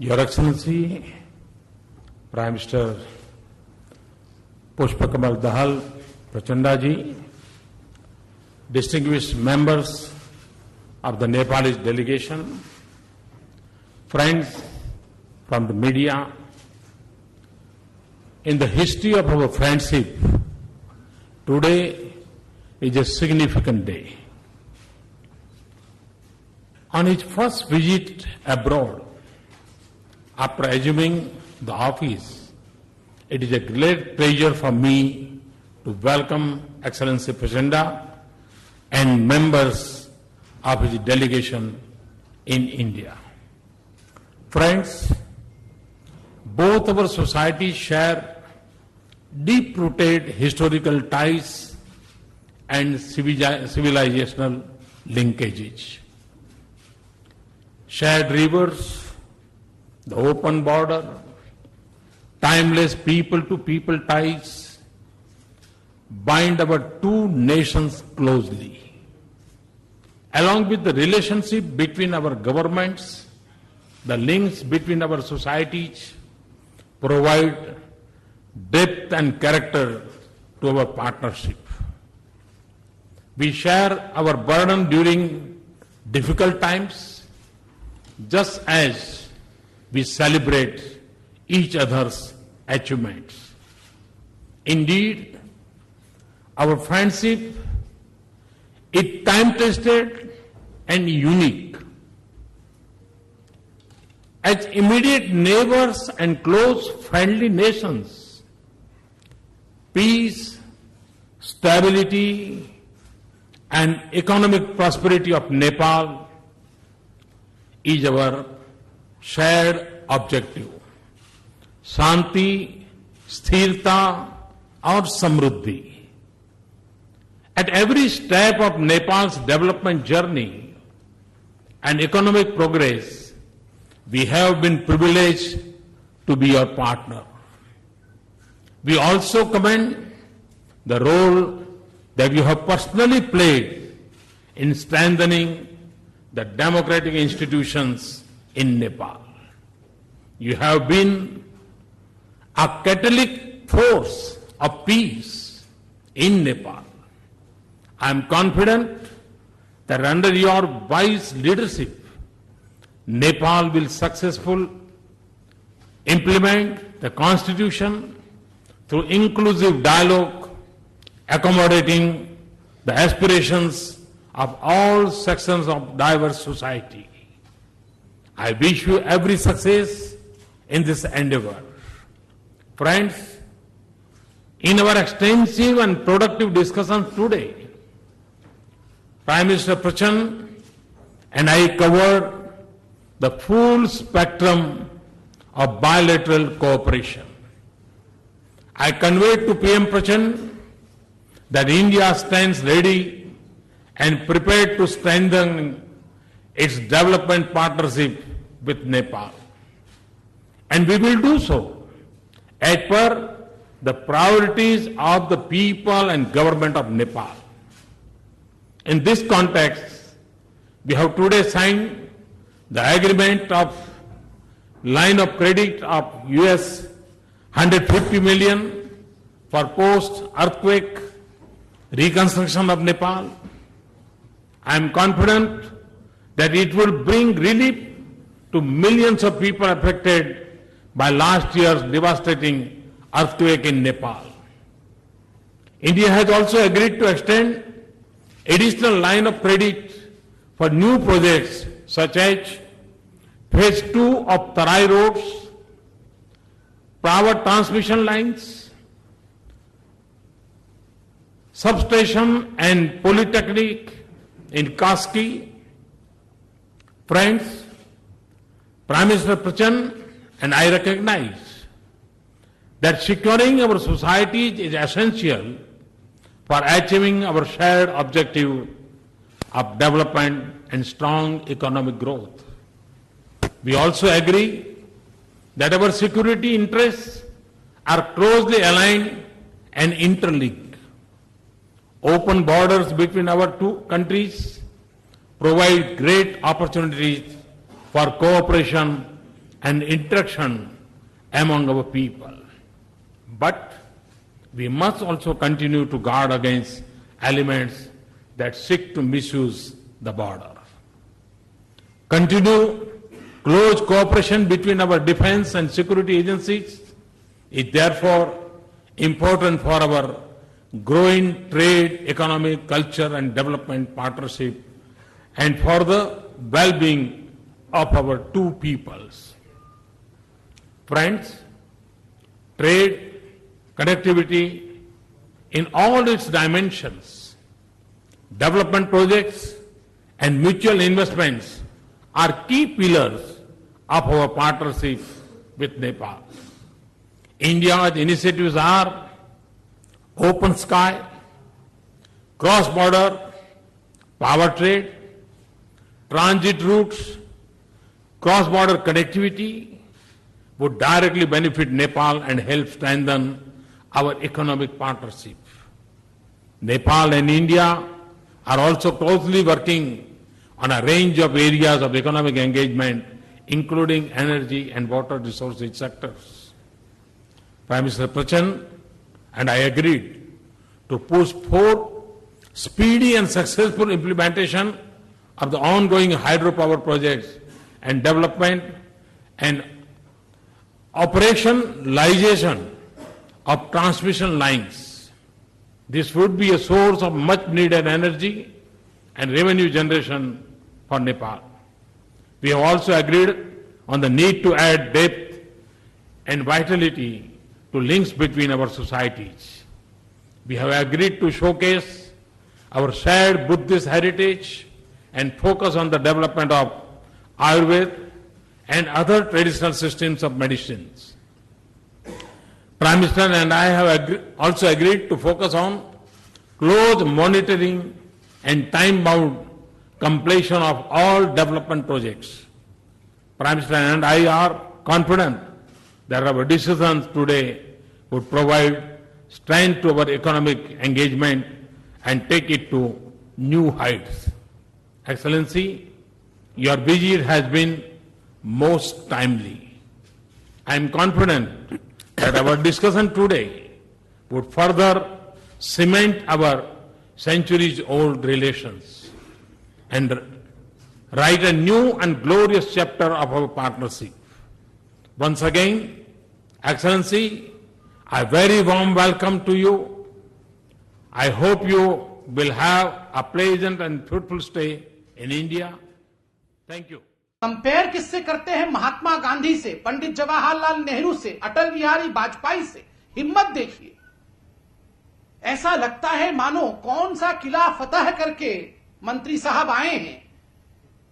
Your Excellency, Prime Minister Pushpakamal Dahal Prachanda ji, distinguished members of the Nepalese delegation, friends from the media, in the history of our friendship, today is a significant day. On his first visit abroad, after assuming the office, it is a great pleasure for me to welcome Excellency Prachanda and members of his delegation in India. Friends, both our societies share deep-rooted historical ties and civilizational linkages. Shared rivers, the open border, timeless people-to-people ties bind our two nations closely. Along with the relationship between our governments, the links between our societies provide depth and character to our partnership. We share our burden during difficult times, just as we celebrate each other's achievements. Indeed, our friendship is time-tested and unique. As immediate neighbors and close friendly nations, peace, stability, and economic prosperity of Nepal is our shared objective. Shanti, Sthirta, or Samruddhi. At every step of Nepal's development journey and economic progress, we have been privileged to be your partner. We also commend the role that you have personally played in strengthening the democratic institutions in Nepal. You have been a catalytic force of peace in Nepal. I am confident that under your wise leadership, Nepal will successfully implement the Constitution through inclusive dialogue, accommodating the aspirations of all sections of diverse society. I wish you every success in this endeavor. Friends, in our extensive and productive discussions today, Prime Minister Prachanda and I covered the full spectrum of bilateral cooperation. I conveyed to PM Prachanda that India stands ready and prepared to strengthen its development partnership with Nepal. And we will do so as per the priorities of the people and government of Nepal. In this context, we have today signed the agreement of line of credit of US 150 million for post-earthquake reconstruction of Nepal. I am confident that it will bring relief to millions of people affected by last year's devastating earthquake in Nepal. India has also agreed to extend additional line of credit for new projects such as Phase 2 of Tarai roads, power transmission lines, substation and polytechnic in Kaski. Friends, Prime Minister Prachanda and I recognize that securing our societies is essential for achieving our shared objective of development and strong economic growth. We also agree that our security interests are closely aligned and interlinked. Open borders between our two countries provide great opportunities for cooperation and interaction among our people. But we must also continue to guard against elements that seek to misuse the border. Continue close cooperation between our defense and security agencies is therefore important for our growing trade, economic, culture and development partnership and for the well-being of our two peoples. Friends, trade, connectivity in all its dimensions, development projects and mutual investments are key pillars of our partnership with Nepal. India's initiatives are open sky, cross-border power trade, transit routes, cross-border connectivity would directly benefit Nepal and help strengthen our economic partnership. Nepal and India are also closely working on a range of areas of economic engagement, including energy and water resources sectors. Prime Minister Prachand and I agreed to push for speedy and successful implementation of the ongoing hydropower projects and development and operationalization of transmission lines. This would be a source of much needed energy and revenue generation for Nepal. We have also agreed on the need to add depth and vitality to links between our societies. We have agreed to showcase our shared Buddhist heritage and focus on the development of Ayurveda and other traditional systems of medicines. Prime Minister and I have also agreed to focus on close monitoring and time-bound completion of all development projects. Prime Minister and I are confident that our decisions today would provide strength to our economic engagement and take it to new heights. Excellency, your visit has been most timely. I am confident that our discussion today would further cement our centuries-old relations and write a new and glorious chapter of our partnership. Once again, Excellency, a very warm welcome to you. I hope you will have a pleasant and fruitful stay in India. Thank you. Compare किससे करते हैं? महात्मा गांधी से, पंडित जवाहरलाल नेहरू से, अटल बिहारी वाजपेयी से। हिम्मत देखिए, ऐसा लगता है मानो कौन सा किला फतह करके मंत्री साहब आए हैं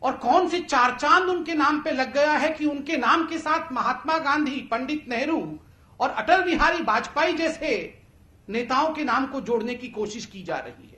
और कौन सी चार चांद उनके नाम पे लग गया है कि उनके नाम के साथ महात्मा गांधी, पंडित नेहरू और अटल बिहारी वाजपेयी जैसे नेताओं के नाम को जोड़ने की कोशिश की जा रही है।